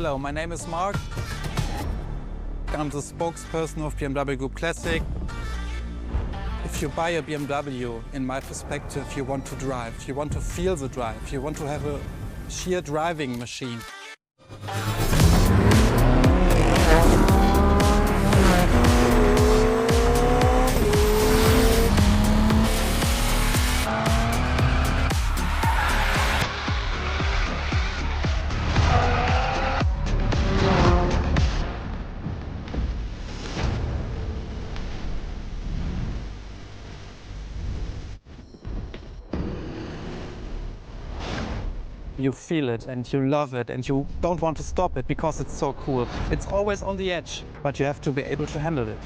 Hello, my name is Mark. I'm the spokesperson of BMW Group Classic. If you buy a BMW, in my perspective, you want to drive. You want to feel the drive. You want to have a sheer driving machine. You feel it and you love it and you don't want to stop it because it's so cool. It's always on the edge, but you have to be able to handle it.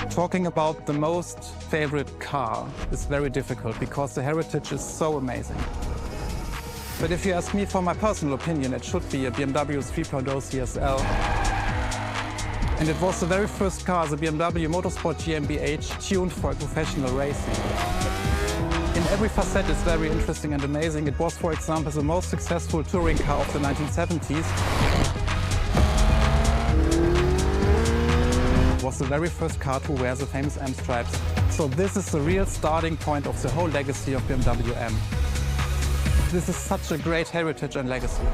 Talking about the most favorite car is very difficult because the heritage is so amazing. But if you ask me for my personal opinion, it should be a BMW 3.0 CSL. And it was the very first car, the BMW Motorsport GmbH, tuned for professional racing. In every facet it's very interesting and amazing. It was, for example, the most successful touring car of the 1970s. Was the very first car to wear the famous M stripes. So this is the real starting point of the whole legacy of BMW M. This is such a great heritage and legacy.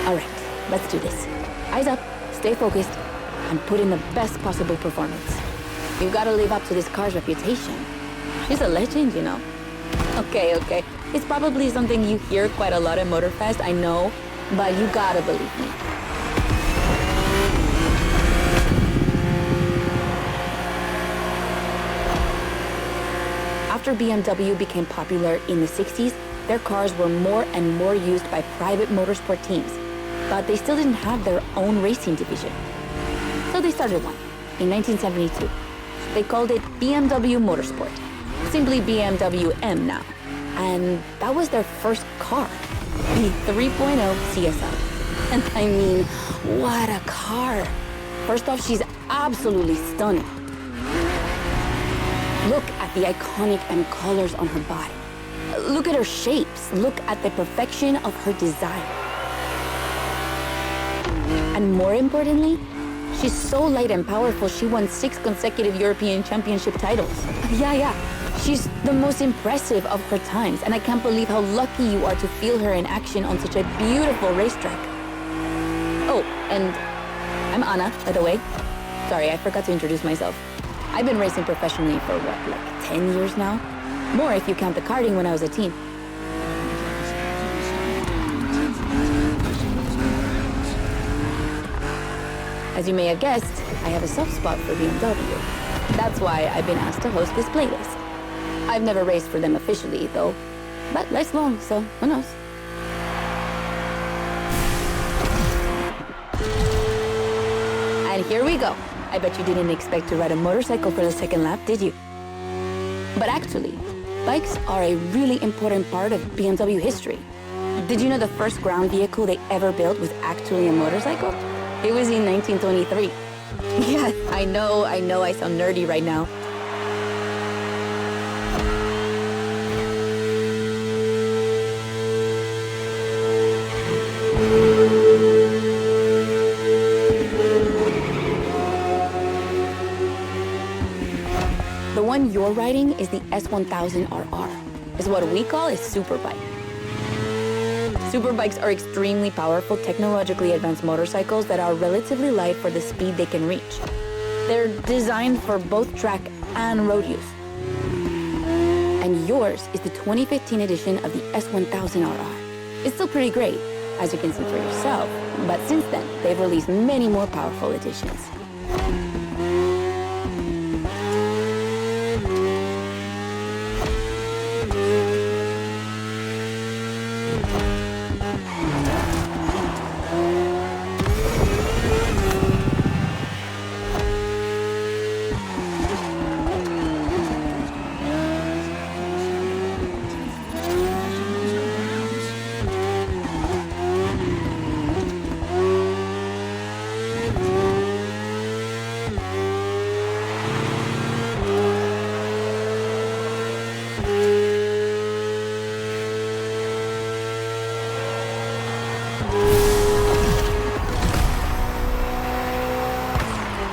All right, let's do this. Eyes up, stay focused, and put in the best possible performance. You've got to live up to this car's reputation. She's a legend, you know. Okay. It's probably something you hear quite a lot at Motorfest, I know, but you gotta believe me. After BMW became popular in the 60s, their cars were more and more used by private motorsport teams. But they still didn't have their own racing division. So they started one in 1972. They called it BMW Motorsport, simply BMW M now. And that was their first car, the 3.0 CSL. And I mean, what a car. First off, she's absolutely stunning. Look at the iconic M colors on her body. Look at her shapes. Look at the perfection of her design. And more importantly, she's so light and powerful, she won 6 consecutive European Championship titles. Yeah. She's the most impressive of her times, and I can't believe how lucky you are to feel her in action on such a beautiful racetrack. Oh, and I'm Anna, by the way. Sorry, I forgot to introduce myself. I've been racing professionally for what, like 10 years now? More if you count the karting when I was a teen. As you may have guessed, I have a soft spot for BMW. That's why I've been asked to host this playlist. I've never raced for them officially, though, but life's long, so who knows? And here we go. I bet you didn't expect to ride a motorcycle for the second lap, did you? But actually, bikes are a really important part of BMW history. Did you know the first ground vehicle they ever built was actually a motorcycle? It was in 1923. Yeah, I know I sound nerdy right now. The one you're riding is the S1000RR. It's what we call a superbike. Superbikes are extremely powerful, technologically advanced motorcycles that are relatively light for the speed they can reach. They're designed for both track and road use. and yours is the 2015 edition of the S1000RR. It's still pretty great, as you can see for yourself, but since then, they've released many more powerful editions.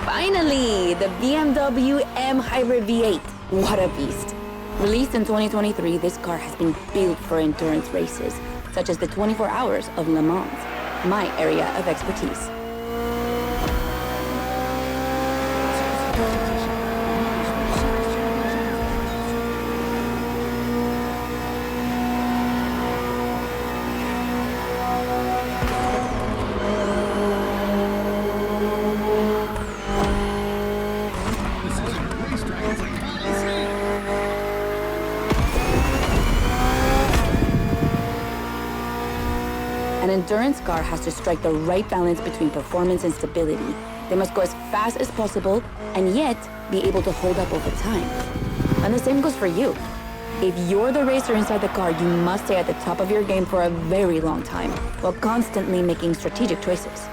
Finally, the BMW M Hybrid V8. What a beast. Released in 2023, this car has been built for endurance races, such as the 24 Hours of Le Mans, my area of expertise. An endurance car has to strike the right balance between performance and stability. They must go as fast as possible and yet be able to hold up over time. And the same goes for you. If you're the racer inside the car, you must stay at the top of your game for a very long time, while constantly making strategic choices.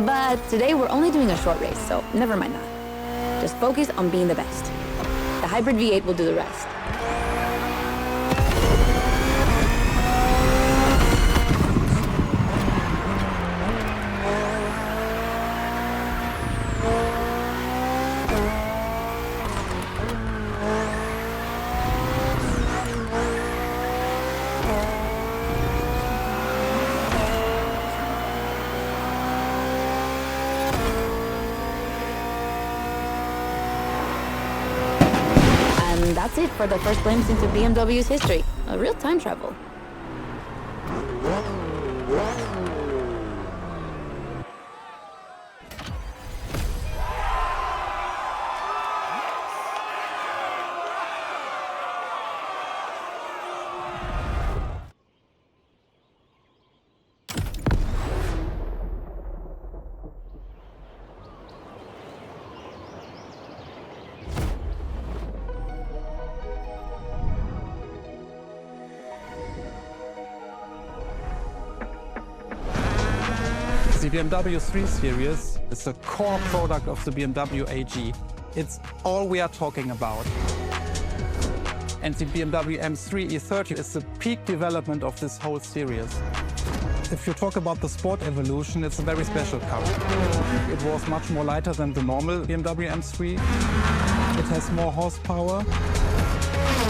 But today we're only doing a short race, so never mind that. Just focus on being the best. The Hybrid V8 will do the rest. And that's it for the first glimpse into BMW's history. A real time travel. The BMW 3 Series is a core product of the BMW AG. It's all we are talking about. And the BMW M3 E30 is the peak development of this whole series. If you talk about the sport evolution, it's a very special car. It was much more lighter than the normal BMW M3. It has more horsepower.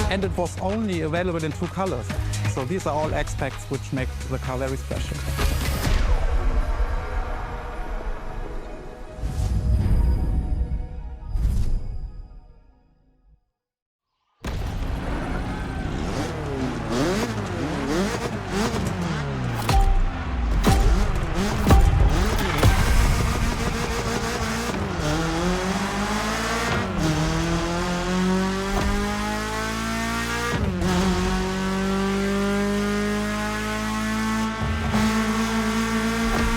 And it was only available in 2 colors. So these are all aspects which make the car very special.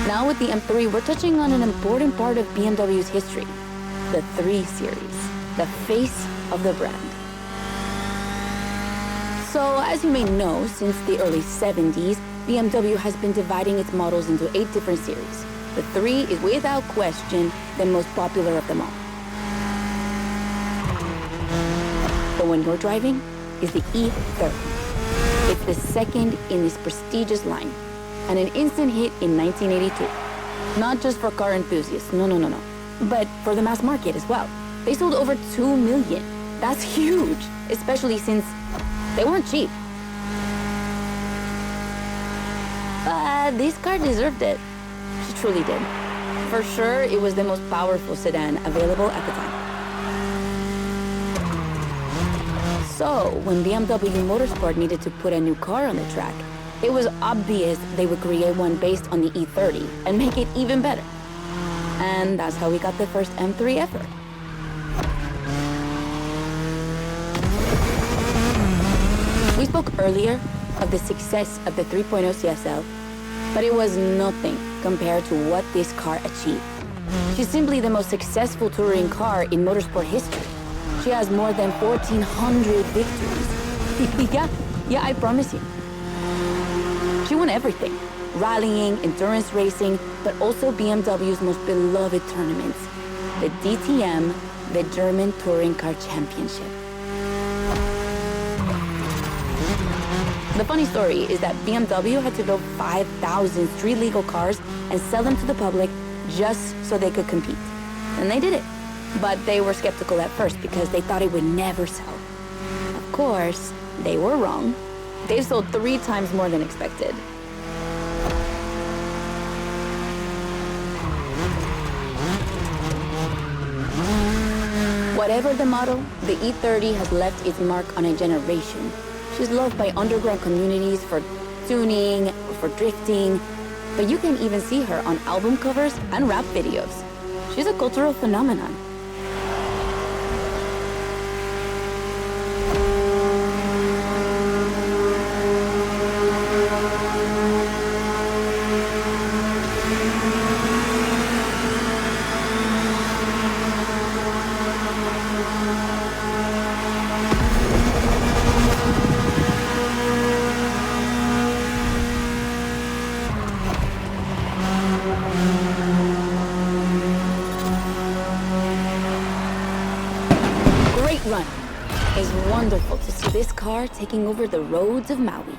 Now with the M3, we're touching on an important part of BMW's history, the 3 Series, the face of the brand. So as you may know, since the early 70s, BMW has been dividing its models into 8 different series. The 3 is without question the most popular of them all. The one you're driving is the E30. It's the second in this prestigious line, and an instant hit in 1982. Not just for car enthusiasts, no, but for the mass market as well. They sold over 2 million. That's huge, especially since they weren't cheap. But this car deserved it. She truly did. For sure, it was the most powerful sedan available at the time. So, when BMW Motorsport needed to put a new car on the track, it was obvious they would create one based on the E30 and make it even better. And that's how we got the first M3 ever. We spoke earlier of the success of the 3.0 CSL, but it was nothing compared to what this car achieved. She's simply the most successful touring car in motorsport history. She has more than 1,400 victories. yeah, I promise you. She won everything. Rallying, endurance racing, but also BMW's most beloved tournaments. The DTM, the German Touring Car Championship. The funny story is that BMW had to build 5,000 street legal cars and sell them to the public just so they could compete. And they did it. But they were skeptical at first because they thought it would never sell. Of course, they were wrong. They've sold 3 times more than expected. Whatever the model, the E30 has left its mark on a generation. She's loved by underground communities for tuning, or for drifting, but you can even see her on album covers and rap videos. She's a cultural phenomenon. Run. It's wonderful to see this car taking over the roads of Maui.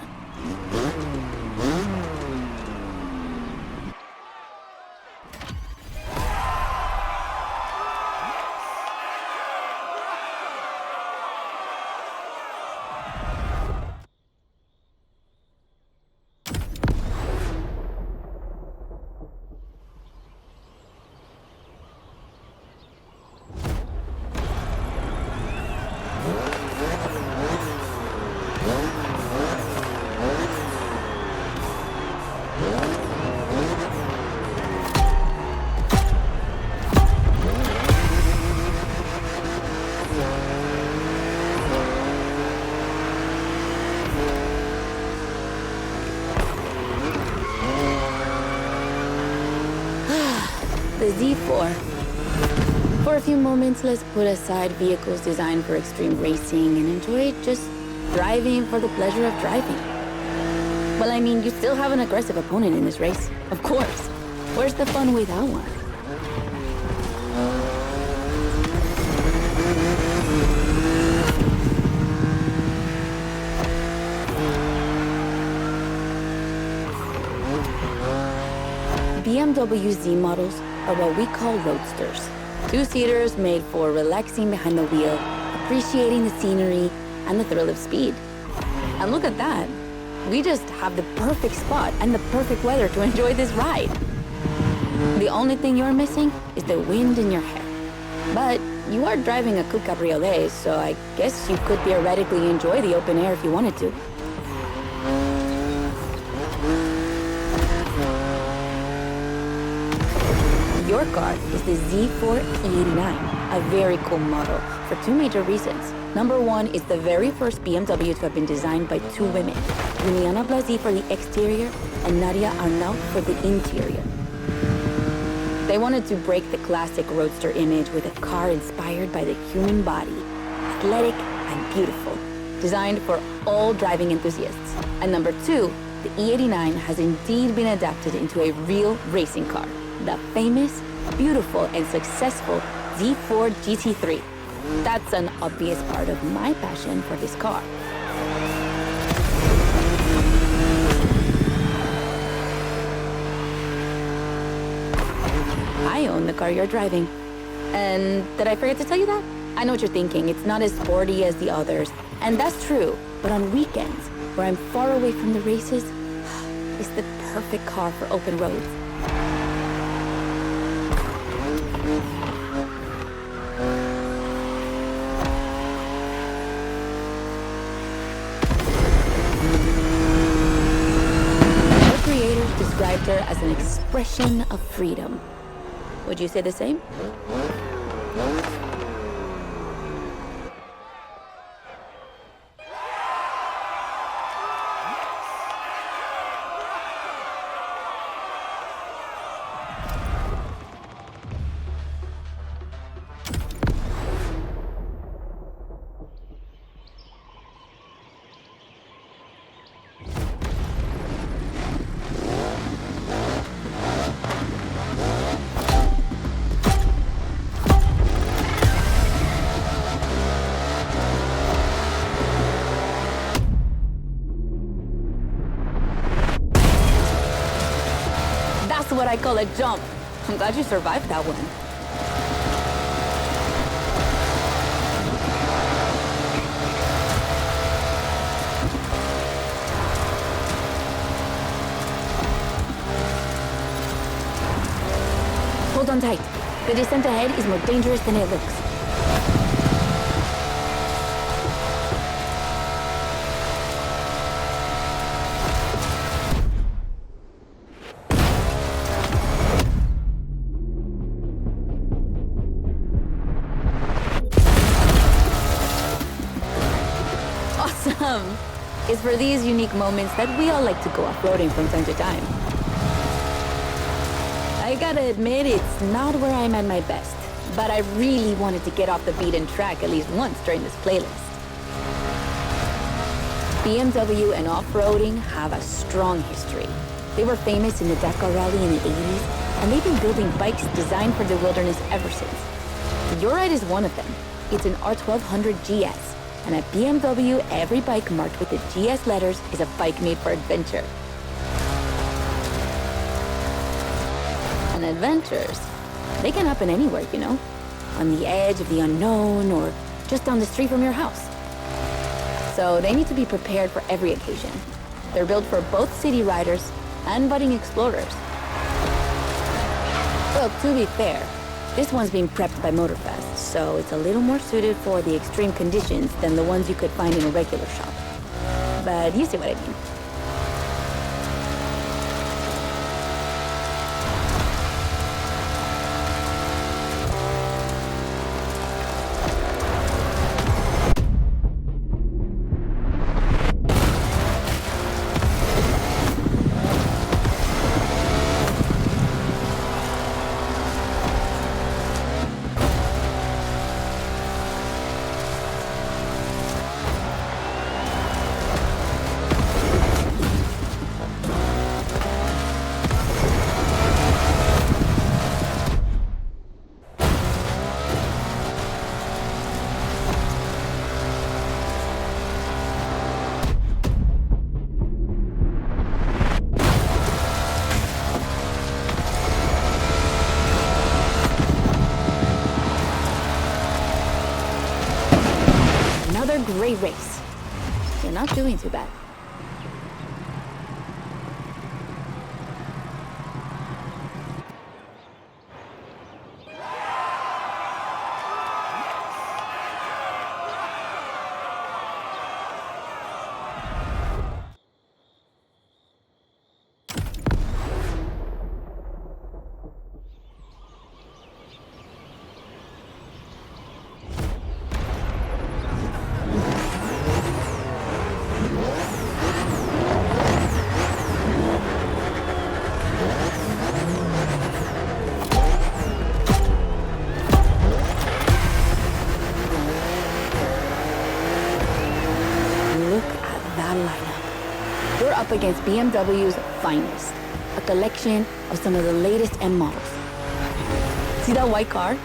The Z4. For a few moments, let's put aside vehicles designed for extreme racing and enjoy just driving for the pleasure of driving. Well, I mean, you still have an aggressive opponent in this race. Of course. Where's the fun without one? BMW Z models are what we call roadsters. 2-seaters made for relaxing behind the wheel, appreciating the scenery and the thrill of speed. And look at that. We just have the perfect spot and the perfect weather to enjoy this ride. The only thing you're missing is the wind in your hair. But you are driving a coupe cabriolet, so I guess you could theoretically enjoy the open air if you wanted to. Your car is the Z4 E89, a very cool model for 2 major reasons. Number 1 is the very first BMW to have been designed by 2 women, Juliana Blasi for the exterior and Nadia Arnaut for the interior. They wanted to break the classic roadster image with a car inspired by the human body, athletic and beautiful, designed for all driving enthusiasts. And number 2, the E89 has indeed been adapted into a real racing car, the famous, beautiful, and successful Z4 GT3. That's an obvious part of my passion for this car. I own the car you're driving. And did I forget to tell you that? I know what you're thinking. It's not as sporty as the others. And that's true. But on weekends, where I'm far away from the races, it's the perfect car for open roads. character as an expression of freedom. Would you say the same? That's what I call a jump. I'm glad you survived that one. Hold on tight. The descent ahead is more dangerous than it looks. Awesome! It's for these unique moments that we all like to go off-roading from time to time. I gotta admit, it's not where I'm at my best, but I really wanted to get off the beaten track at least once during this playlist. BMW and off-roading have a strong history. They were famous in the Dakar Rally in the 80s, and they've been building bikes designed for the wilderness ever since. Your ride is one of them. It's an R1200 GS, and at BMW, every bike marked with the GS letters is a bike made for adventure. And adventures, they can happen anywhere, you know? On the edge of the unknown, or just down the street from your house. So they need to be prepared for every occasion. They're built for both city riders and budding explorers. Well, to be fair, this one's being prepped by Motorfest, so it's a little more suited for the extreme conditions than the ones you could find in a regular shop. But you see what I mean. Another great race. You're not doing too bad. We're up against BMW's finest, a collection of some of the latest M models. See that white car?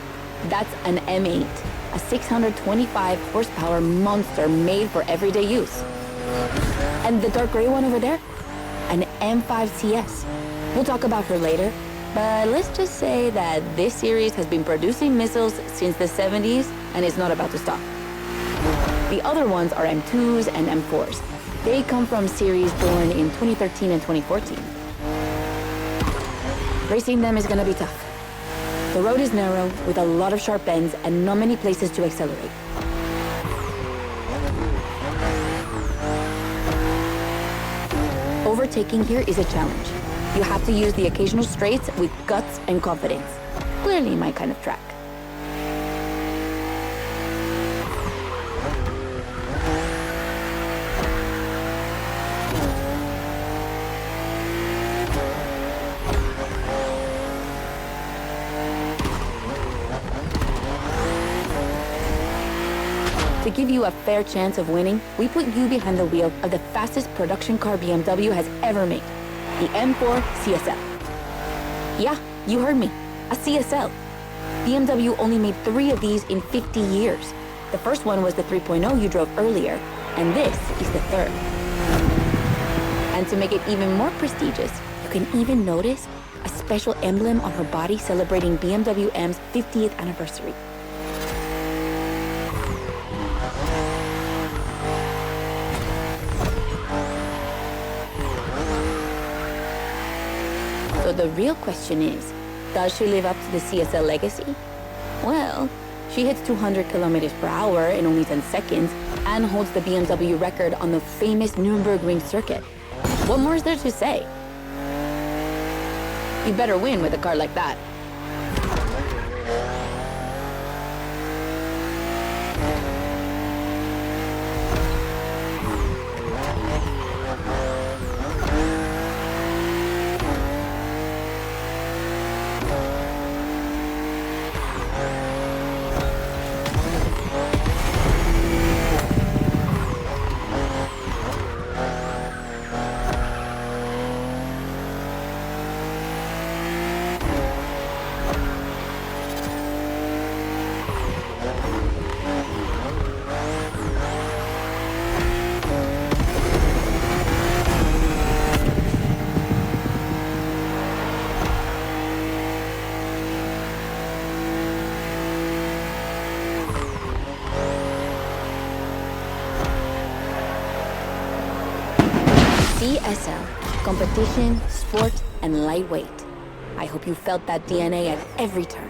That's an M8, a 625 horsepower monster made for everyday use. And the dark gray one over there? An M5 CS. We'll talk about her later, but let's just say that this series has been producing missiles since the 70s and is not about to stop. The other ones are M2s and M4s. They come from series born in 2013 and 2014. Racing them is gonna be tough. The road is narrow, with a lot of sharp bends and not many places to accelerate. Overtaking here is a challenge. You have to use the occasional straights with guts and confidence. Clearly my kind of track. To give you a fair chance of winning, we put you behind the wheel of the fastest production car BMW has ever made, the M4 CSL. Yeah, you heard me, a CSL. BMW only made 3 of these in 50 years. The first one was the 3.0 you drove earlier, and this is the third. And to make it even more prestigious, you can even notice a special emblem on her body celebrating BMW M's 50th anniversary. So the real question is, does she live up to the CSL legacy? Well, she hits 200 kilometers per hour in only 10 seconds and holds the BMW record on the famous Nürburgring circuit. What more is there to say? You better win with a car like that. CSL, competition, sport, and lightweight. I hope you felt that DNA at every turn.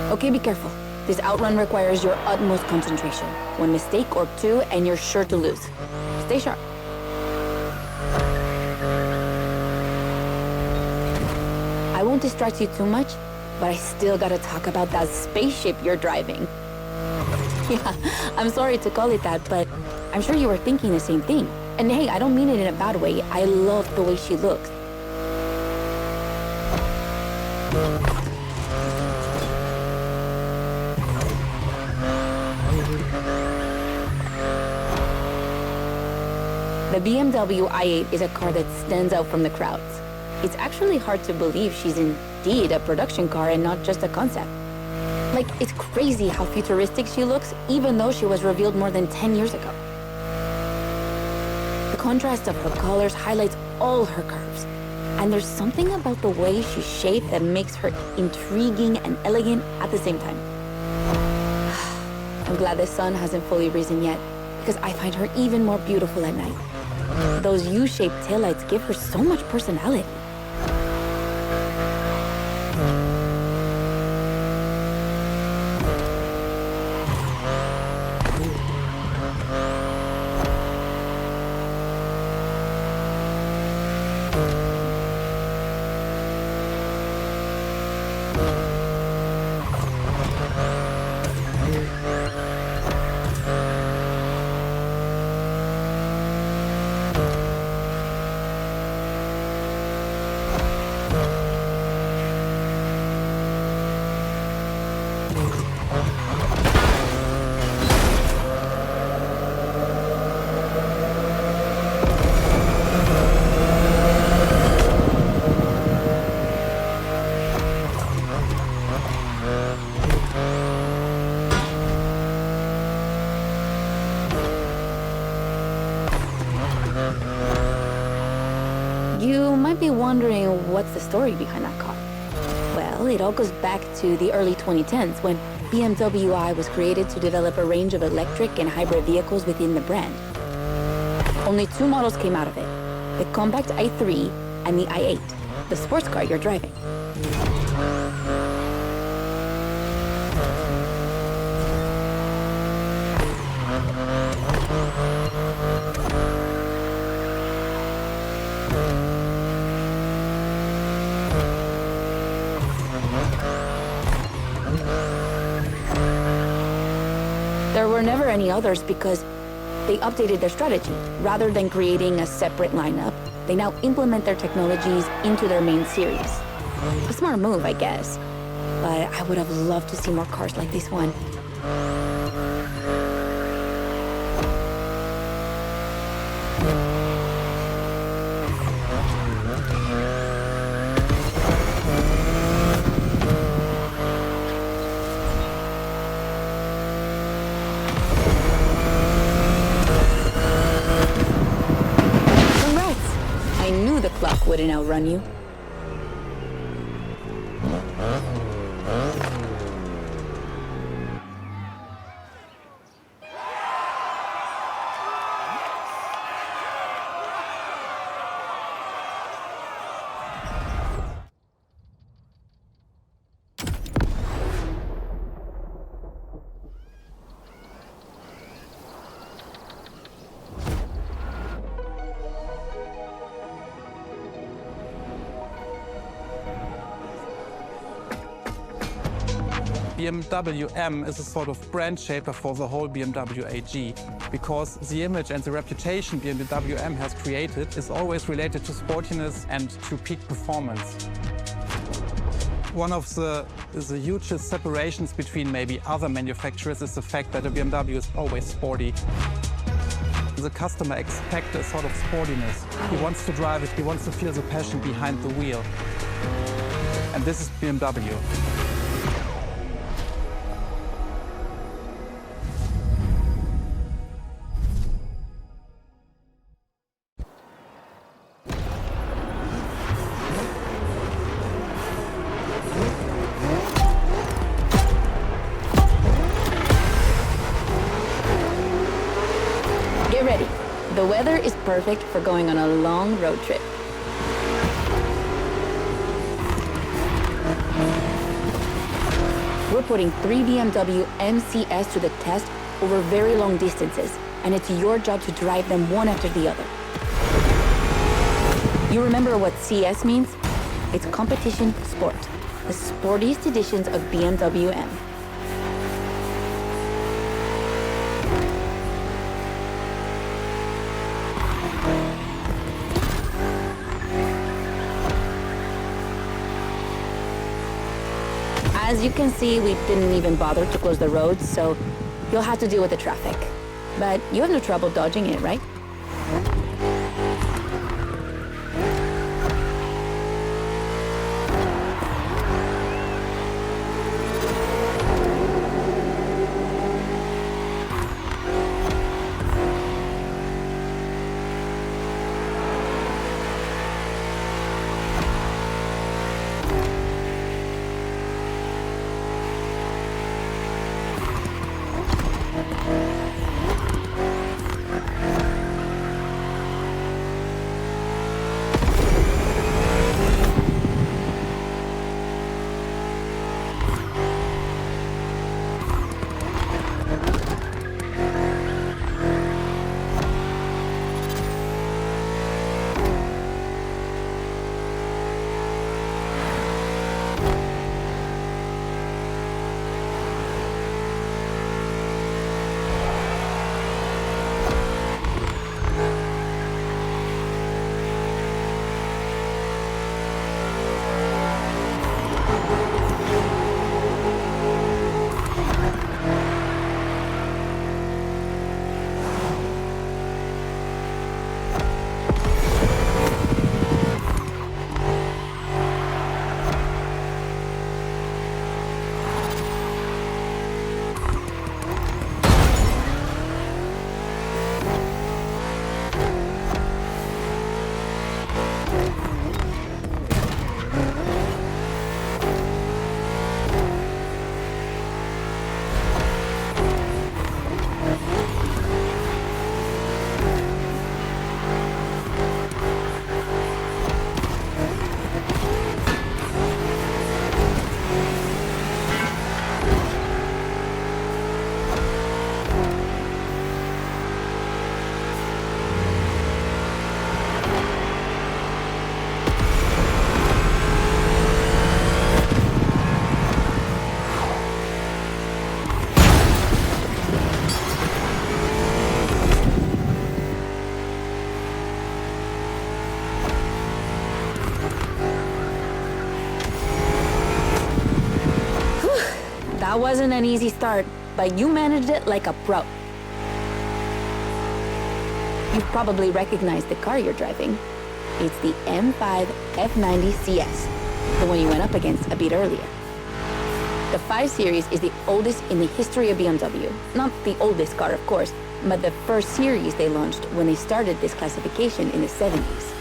Okay, be careful. This outrun requires your utmost concentration. One mistake or two, and you're sure to lose. Stay sharp. I won't distract you too much, but I still gotta talk about that spaceship you're driving. Yeah, I'm sorry to call it that, but I'm sure you were thinking the same thing. And hey, I don't mean it in a bad way. I love the way she looks. The BMW i8 is a car that stands out from the crowds. It's actually hard to believe she's indeed a production car and not just a concept. Like, it's crazy how futuristic she looks, even though she was revealed more than 10 years ago. The contrast of her colors highlights all her curves. And there's something about the way she's shaped that makes her intriguing and elegant at the same time. I'm glad the sun hasn't fully risen yet, because I find her even more beautiful at night. Those U-shaped taillights give her so much personality. You might be wondering what's the story behind that car. Well, it all goes back to the early 2010s when BMW I was created to develop a range of electric and hybrid vehicles within the brand. Only 2 models came out of it, the compact i3 and the i8, the sports car you're driving. There were never any others because they updated their strategy. Rather than creating a separate lineup, they now implement their technologies into their main series. A smart move, I guess. But I would have loved to see more cars like this one. Clock wouldn't outrun you. BMW M is a sort of brand shaper for the whole BMW AG, because the image and the reputation BMW M has created is always related to sportiness and to peak performance. One of the hugest separations between maybe other manufacturers is the fact that a BMW is always sporty. The customer expects a sort of sportiness. He wants to drive it, he wants to feel the passion behind the wheel. And this is BMW. Get ready. The weather is perfect for going on a long road trip. We're putting 3 BMW MCS to the test over very long distances, and it's your job to drive them one after the other. You remember what CS means? It's competition sport, the sportiest editions of BMW M. As you can see, we didn't even bother to close the roads, so you'll have to deal with the traffic. But you have no trouble dodging it, right? That wasn't an easy start, but you managed it like a pro. You've probably recognized the car you're driving. It's the M5 F90 CS, the one you went up against a bit earlier. The 5 Series is the oldest in the history of BMW. Not the oldest car, of course, but the first series they launched when they started this classification in the 70s.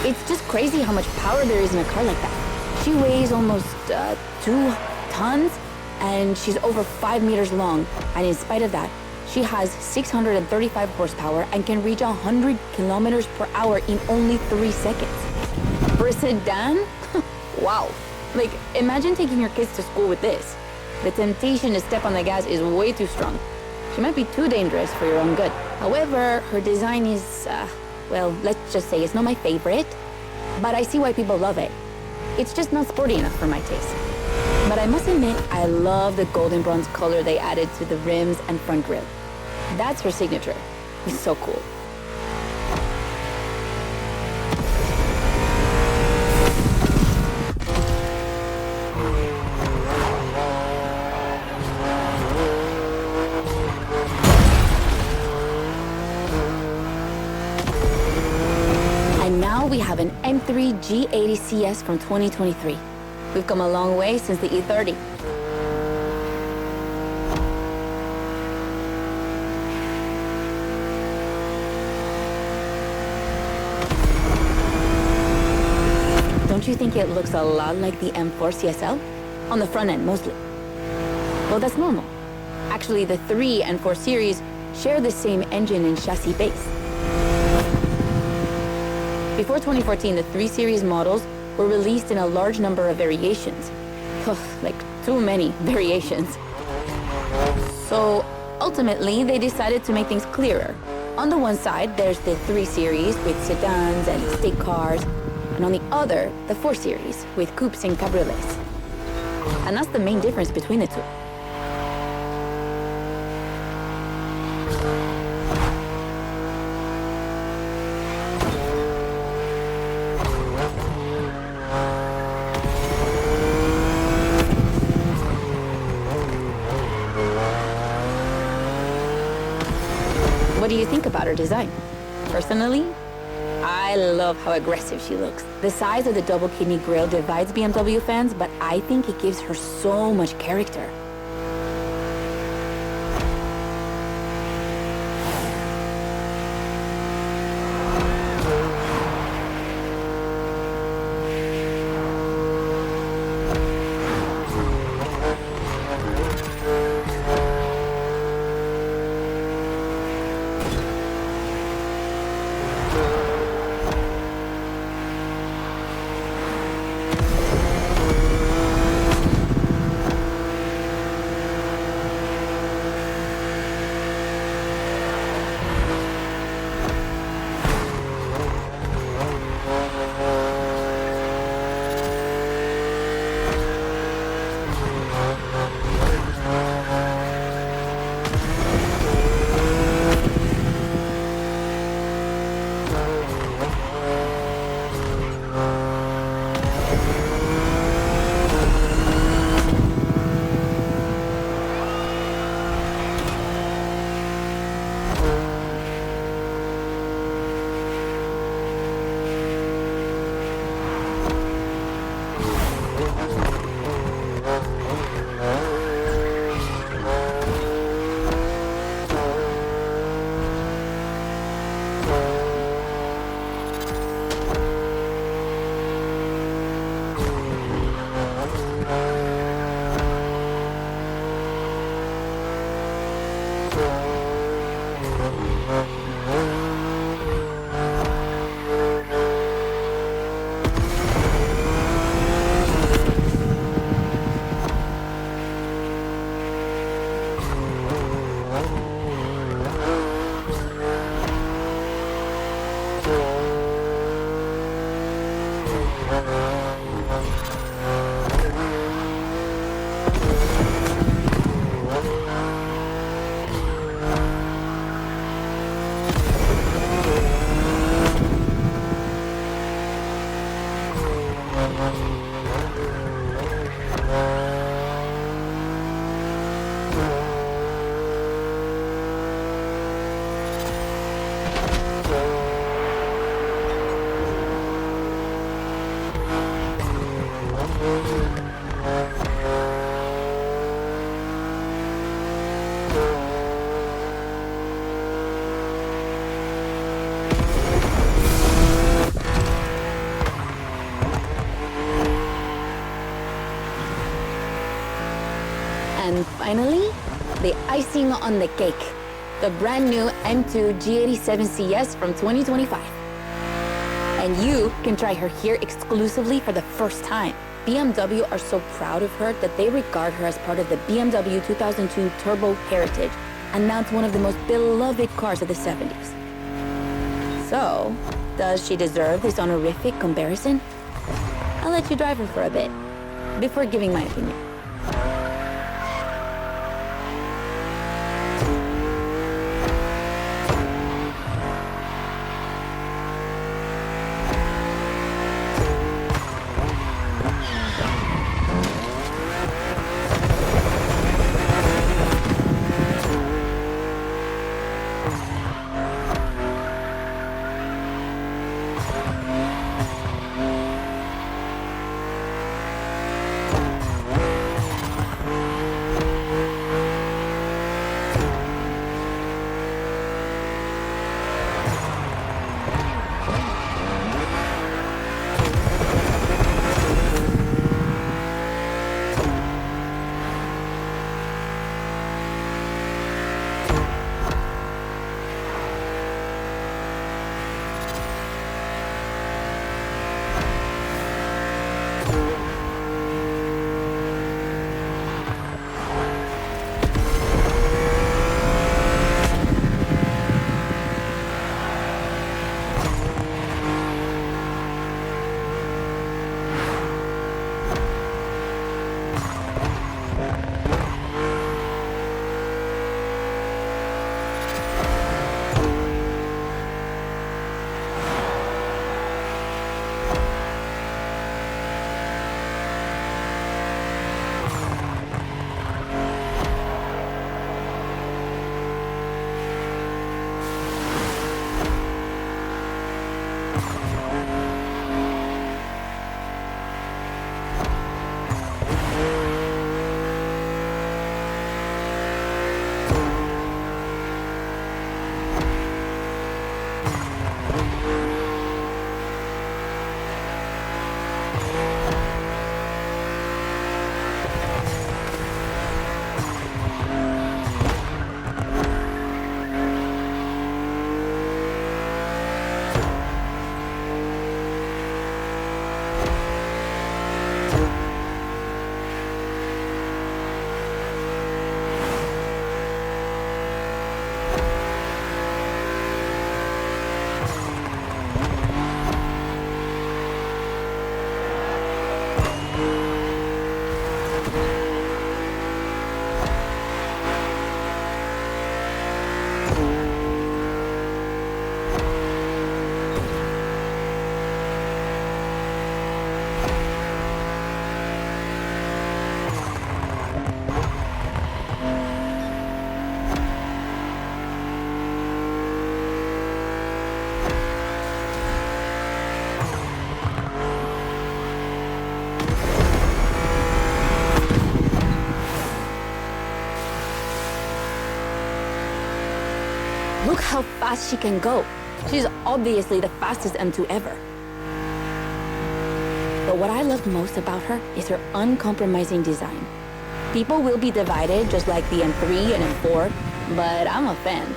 It's just crazy how much power there is in a car like that. She weighs almost 2 tons, and she's over 5 meters long, and in spite of that, she has 635 horsepower and can reach 100 kilometers per hour in only 3 seconds. For a sedan? Wow. Like, imagine taking your kids to school with this. The temptation to step on the gas is way too strong. She might be too dangerous for your own good. However, her design is, well, let's just say it's not my favorite, but I see why people love it. It's just not sporty enough for my taste. But I must admit, I love the golden bronze color they added to the rims and front grille. That's her signature. It's so cool. And now we have an M3 G80 CS from 2023. We've come a long way since the E30. Don't you think it looks a lot like the M4 CSL? On the front end, mostly. Well, that's normal. Actually, the 3 and 4 series share the same engine and chassis base. Before 2014, the 3 series models were released in a large number of variations. Like, too many variations. So, ultimately, they decided to make things clearer. On the one side, there's the 3 series with sedans and estate cars, and on the other, the 4 series with coupes and cabriolets. And that's the main difference between the two. What do you think about her design? Personally, I love how aggressive she looks. The size of the double kidney grille divides BMW fans, but I think it gives her so much character. finally, the icing on the cake. The brand new M2 G87 CS from 2025. And you can try her here exclusively for the first time. BMW are so proud of her that they regard her as part of the BMW 2002 Turbo Heritage, and now it's one of the most beloved cars of the 70s. So, does she deserve this honorific comparison? I'll let you drive her for a bit, before giving my opinion. Look how fast she can go. She's obviously the fastest M2 ever. But what I love most about her is her uncompromising design. People will be divided just like the M3 and M4, but I'm a fan.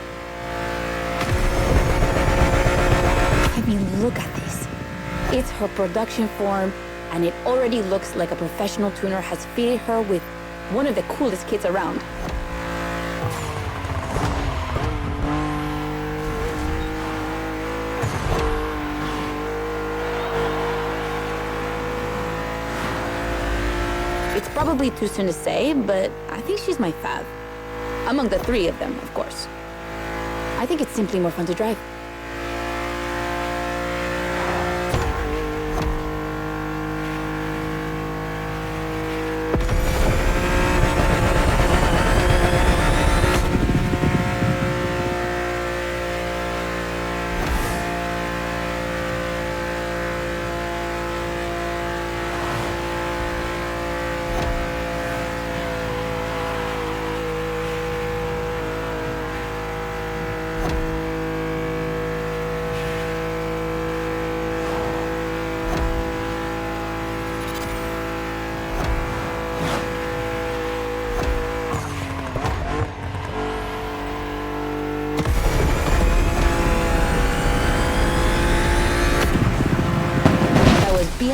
I mean, look at this. It's her production form, and it already looks like a professional tuner has fitted her with one of the coolest kits around. It's probably too soon to say, but I think she's my fave. Among the three of them, of course. I think it's simply more fun to drive.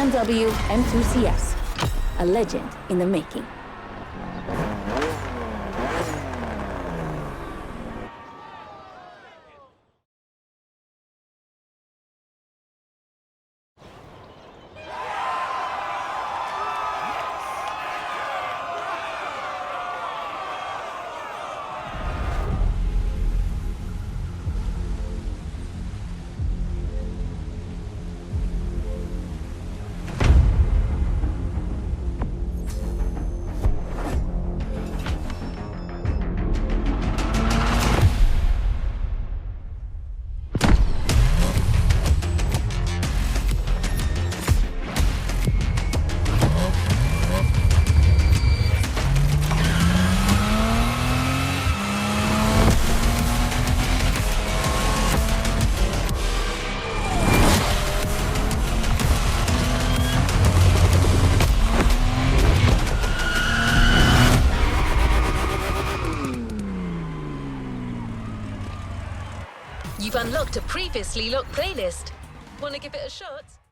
BMW M2CS, a legend in the making. You've unlocked a previously locked playlist. Want to give it a shot?